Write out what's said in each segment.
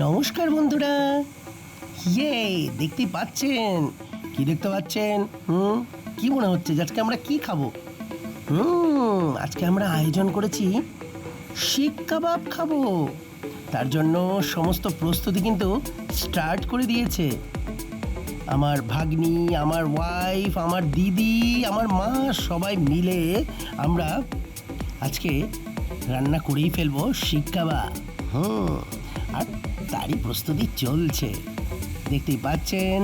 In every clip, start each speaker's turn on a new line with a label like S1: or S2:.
S1: নমস্কার বন্ধুরা। ইয়ে, দেখতেই পাচ্ছেন? কি দেখতে পাচ্ছেন? কি মনে হচ্ছে যে আজকে আমরা কি খাবো? আজকে আমরা আয়োজন করেছি শিক কাবাব খাবো। তার জন্য সমস্ত প্রস্তুতি কিন্তু স্টার্ট করে দিয়েছে আমার ভাগ্নি, আমার ওয়াইফ, আমার দিদি, আমার মা, সবাই মিলে আমরা আজকে রান্না করেই ফেলবো শিক কাবাব। আর তারই প্রস্তুতি চলছে। দেখতেই পাচ্ছেন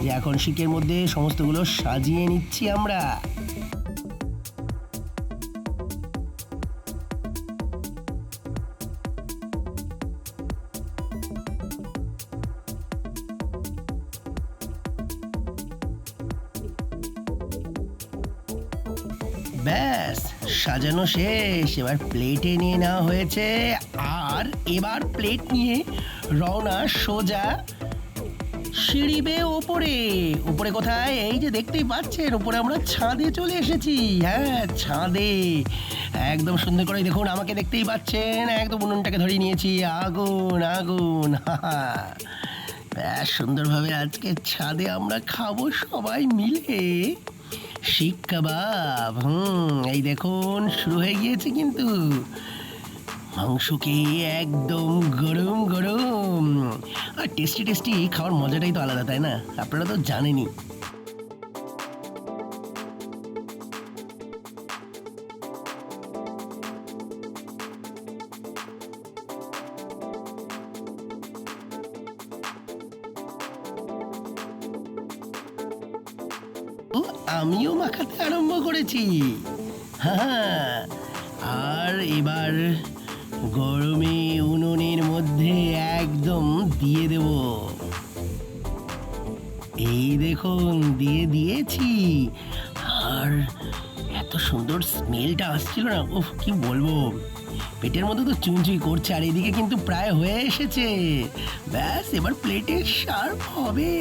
S1: যে এখন শিকের মধ্যে সমস্তগুলো সাজিয়ে নিচ্ছি আমরা। ব্যাস, সাজানো শেষ। এবার প্লেটে নিয়ে নেওয়া হয়েছে, আর এবার প্লেট নিয়ে রওনা সোজা সিঁড়ি বেয়ে ওপরে। ওপরে কোথায়? এই যে দেখতেই পাচ্ছেন, ওপরে আমরা ছাদে চলে এসেছি। হ্যাঁ, ছাদে একদম সুন্দর করে দেখুন, আমাকে দেখতেই পাচ্ছেন, একদম উনুনটাকে ধরিয়ে নিয়েছি। আগুন আগুন, ব্যাস সুন্দরভাবে আজকে ছাদে আমরা খাবো সবাই মিলে শিক কাবাব। এই দেখুন শুরু হয়ে গিয়েছে কিন্তু মাংসকে একদম গরম গরম। আর টেস্টি টেস্টি খাওয়ার মজাটাই তো আলাদা, তাই না? আপনারা তো জানেনই। আমিও মাখাতে আরম্ভ করেছি। হ্যাঁ, আর এবার গরমে উনুনের মধ্যে একদম দিয়ে দেব। এই দেখুন দিয়ে দিয়েছি। আর এত সুন্দর স্মেলটা আসছিল না, উফ কি বলবো, পেটের মধ্যে তো চুনচুই করছে। আর এদিকে কিন্তু প্রায় হয়ে এসেছে। ব্যাস এবার প্লেটে সার্ভ হবে।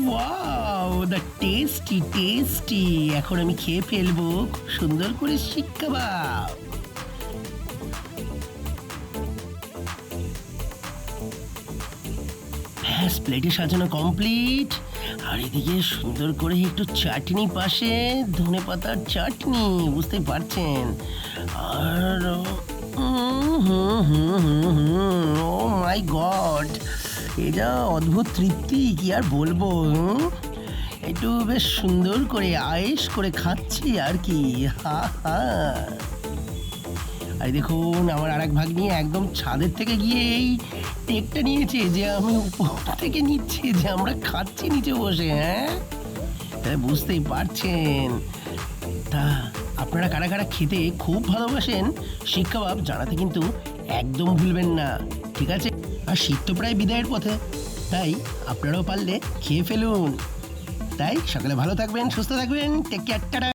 S1: Wow, the tasty tasty. এখন আমি খেয়ে ফেলবো খুব সুন্দর করে শিক কাবাব। ব্যাস প্লেটে সাজানো কমপ্লিট। আর এদিকে সুন্দর করে একটু চাটনি পাশে, ধনে পাতার চাটনি, বুঝতেই পারছেন। আর ও মাই গড, এটা অদ্ভুত তৃপ্তি, কি আর বলবো। একটু বেশ সুন্দর করে আয়েশ করে খাচ্ছি আর কি। আর দেখুন আমার আর এক ভাগ্নি একদম ছাদের থেকে গিয়ে এই টেকটা নিয়েছে যে আমি উপর থেকে নিচ্ছি, যে আমরা খাচ্ছি নিচে বসে। হ্যাঁ, তাহলে বুঝতেই পারছেন। তা আপনারা কারা কারা খেতে খুব ভালোবাসেন শিক কাবাব জানাতে কিন্তু একদম ভুলবেন না, ঠিক আছে? আর শীত তো প্রায় বিদায়ের পথে, তাই আপনারাও পারলে খেয়ে ফেলুন। তাই সকালে ভালো থাকবেন, সুস্থ থাকবেন। Take care, tata.